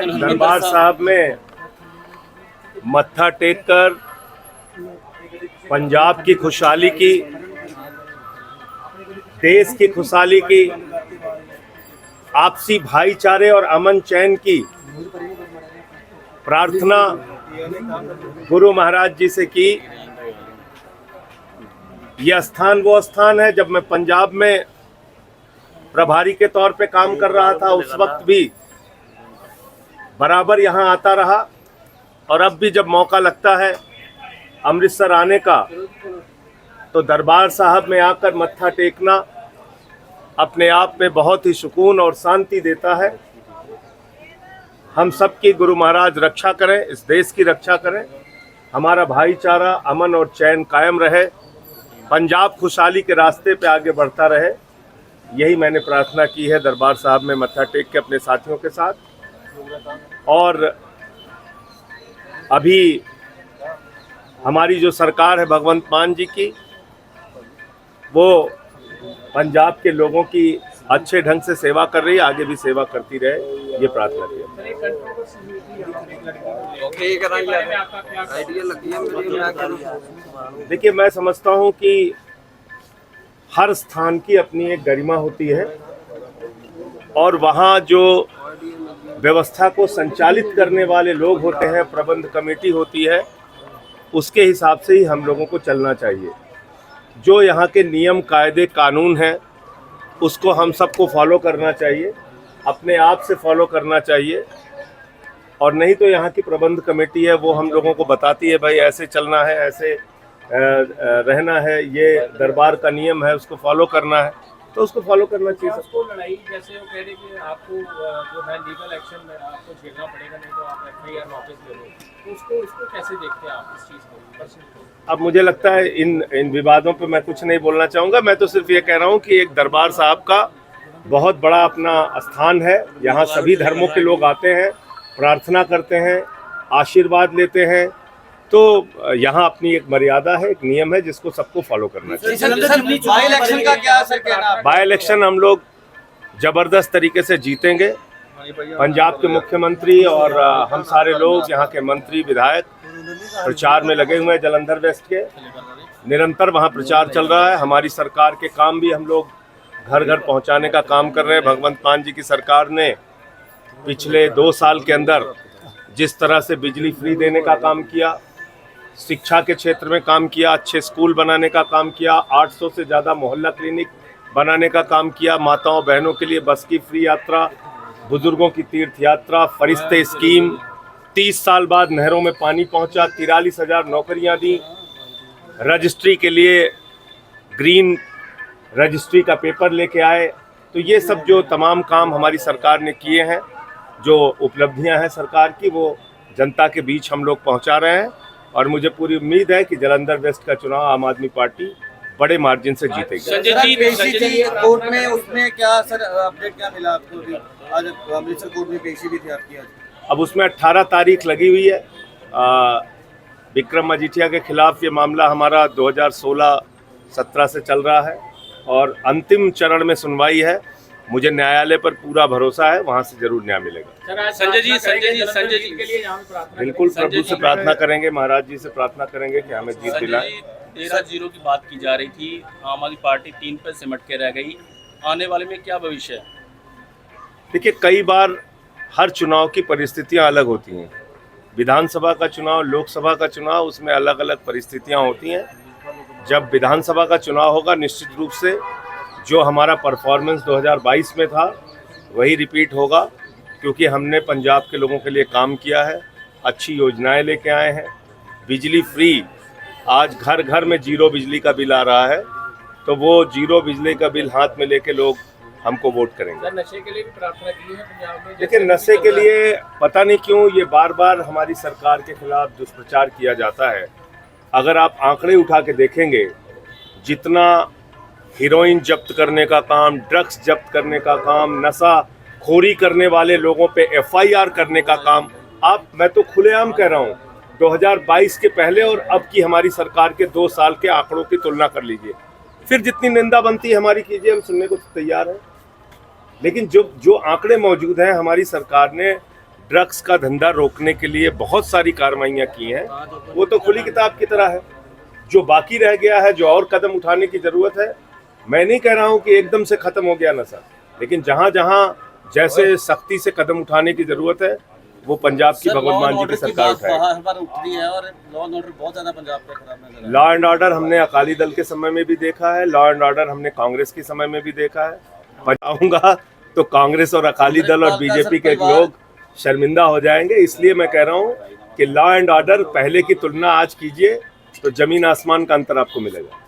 दरबार साहब में मत्था टेक कर पंजाब की खुशहाली की, देश की खुशहाली की, आपसी भाईचारे और अमन चैन की प्रार्थना गुरु महाराज जी से की। यह स्थान वो स्थान है, जब मैं पंजाब में प्रभारी के तौर पे काम कर रहा था उस वक्त भी बराबर यहाँ आता रहा, और अब भी जब मौका लगता है अमृतसर आने का तो दरबार साहब में आकर मत्था टेकना अपने आप में बहुत ही सुकून और शांति देता है। हम सब की गुरु महाराज रक्षा करें, इस देश की रक्षा करें, हमारा भाईचारा अमन और चैन कायम रहे, पंजाब खुशहाली के रास्ते पे आगे बढ़ता रहे। यही मैंने प्रार्थना की है दरबार साहब में मत्था टेक के अपने साथियों के साथ। और अभी हमारी जो सरकार है भगवंत मान जी की, वो पंजाब के लोगों की अच्छे ढंग से सेवा कर रही है, आगे भी सेवा करती रहे, ये प्रार्थना की। देखिए, मैं समझता हूँ कि हर स्थान की अपनी एक गरिमा होती है, और वहाँ जो व्यवस्था को संचालित करने वाले लोग होते हैं, प्रबंध कमेटी होती है, उसके हिसाब से ही हम लोगों को चलना चाहिए। जो यहाँ के नियम कायदे कानून हैं उसको हम सबको फॉलो करना चाहिए, अपने आप से फॉलो करना चाहिए, और नहीं तो यहाँ की प्रबंध कमेटी है वो हम लोगों को बताती है भाई ऐसे चलना है, ऐसे रहना है, ये दरबार का नियम है, उसको फॉलो करना है, तो उसको फॉलो करना चाहिए। उसको लड़ाई जैसे वो कह रहे कि आपको जो है लीगल एक्शन में आपको झेलना पड़ेगा, नहीं तो आप एफआईआर वापस ले लो, तो उसको कैसे देखते हैं आप इस चीज़ को? अब मुझे लगता है इन विवादों पे मैं कुछ नहीं बोलना चाहूँगा। मैं तो सिर्फ ये कह रहा हूँ कि एक दरबार साहब का बहुत बड़ा अपना स्थान है, यहाँ सभी धर्मों के लोग आते हैं, प्रार्थना करते हैं, आशीर्वाद लेते हैं, तो यहाँ अपनी एक मर्यादा है, एक नियम है जिसको सबको फॉलो करना चाहिए। बाई इलेक्शन का क्या असर कहना? बाई इलेक्शन हम लोग जबरदस्त तरीके से जीतेंगे। पंजाब के मुख्यमंत्री और हम सारे लोग, यहाँ के मंत्री विधायक प्रचार में लगे हुए हैं। जालंधर वेस्ट के निरंतर वहाँ प्रचार चल रहा है। हमारी सरकार के काम भी हम लोग घर घर पहुँचाने का काम कर रहे हैं। भगवंत मान जी की सरकार ने पिछले 2 साल के अंदर जिस तरह से बिजली फ्री देने का काम किया, शिक्षा के क्षेत्र में काम किया, अच्छे स्कूल बनाने का काम किया, 800 से ज़्यादा मोहल्ला क्लिनिक बनाने का काम किया, माताओं बहनों के लिए बस की फ्री यात्रा, बुजुर्गों की तीर्थ यात्रा, फरिश्ते स्कीम, 30 साल बाद नहरों में पानी पहुंचा, 43,000 नौकरियां दी, रजिस्ट्री के लिए ग्रीन रजिस्ट्री का पेपर लेके आए। तो ये सब जो तमाम काम हमारी सरकार ने किए हैं, जो उपलब्धियां हैं सरकार की, वो जनता के बीच हम लोग पहुंचा रहे हैं, और मुझे पूरी उम्मीद है कि जालंधर वेस्ट का चुनाव आम आदमी पार्टी बड़े मार्जिन से जीतेगी। संजय जी कोर्ट में उसमें क्या सर अपडेट क्या मिला आपको? आज अमृतसर कोर्ट में पेशी भी थी आपकी आज। अब उसमें 18 तारीख लगी हुई है। विक्रम मजीठिया के खिलाफ ये मामला हमारा 2016-17 से चल रहा है, और अंतिम चरण में सुनवाई है। मुझे न्यायालय पर पूरा भरोसा है, वहाँ से जरूर न्याय मिलेगा। संजय जी के लिए यहाँ प्रार्थना बिल्कुल प्रभु से प्रार्थना करेंगे, महाराज जी से प्रार्थना करेंगे कि हमें जीत दिलाएं। 13-0 की बात की जा रही थी, आम आदमी पार्टी 3 पर सिमट के रह गई, आने वाले में क्या भविष्य है? देखिए, कई बार हर चुनाव की परिस्थितियां अलग होती हैं। विधानसभा का चुनाव, लोकसभा का चुनाव, उसमें अलग अलग परिस्थितियां होती हैं। जब विधानसभा का चुनाव होगा, निश्चित रूप से जो हमारा परफॉर्मेंस 2022 में था वही रिपीट होगा, क्योंकि हमने पंजाब के लोगों के लिए काम किया है, अच्छी योजनाएं लेके आए हैं। बिजली फ्री, आज घर घर में 0 बिजली का बिल आ रहा है, तो वो 0 बिजली का बिल हाथ में लेके लोग हमको वोट करेंगे। नशे के लिए भी प्रार्थना की है पंजाब में। लेकिन नशे के लिए पता नहीं क्यों ये बार बार हमारी सरकार के खिलाफ दुष्प्रचार किया जाता है। अगर आप आंकड़े उठा के देखेंगे, जितना हीरोइन जब्त करने का काम, ड्रग्स जब्त करने का काम, नशा खोरी करने वाले लोगों पे एफआईआर करने का काम, मैं तो खुलेआम कह रहा हूँ, 2022 के पहले और अब की हमारी सरकार के 2 साल के आंकड़ों की तुलना कर लीजिए, फिर जितनी निंदा बनती है हमारी कीजिए, हम सुनने को तैयार हैं। लेकिन जो आंकड़े मौजूद हैं, हमारी सरकार ने ड्रग्स का धंधा रोकने के लिए बहुत सारी कार्रवाइयाँ की हैं, वो तो खुली किताब की तरह है। जो बाकी रह गया है, जो और कदम उठाने की जरूरत है, मैं नहीं कह रहा हूँ कि एकदम से खत्म हो गया नशा, लेकिन जहाँ जहाँ जैसे सख्ती से कदम उठाने की जरूरत है वो पंजाब की भगवंत मान जी की सरकार उठाए। हर बार उठती है और लॉ एंड ऑर्डर बहुत ज्यादा पंजाब का खराब नजर आ रहा है। लॉ एंड ऑर्डर हमने अकाली दल के समय में भी देखा है, लॉ एंड ऑर्डर हमने कांग्रेस के समय में भी देखा है। बताऊंगा तो कांग्रेस और अकाली दल और बीजेपी के लोग शर्मिंदा हो जाएंगे। इसलिए मैं कह रहा हूं कि लॉ एंड ऑर्डर पहले की तुलना आज कीजिए तो जमीन आसमान का अंतर आपको मिलेगा।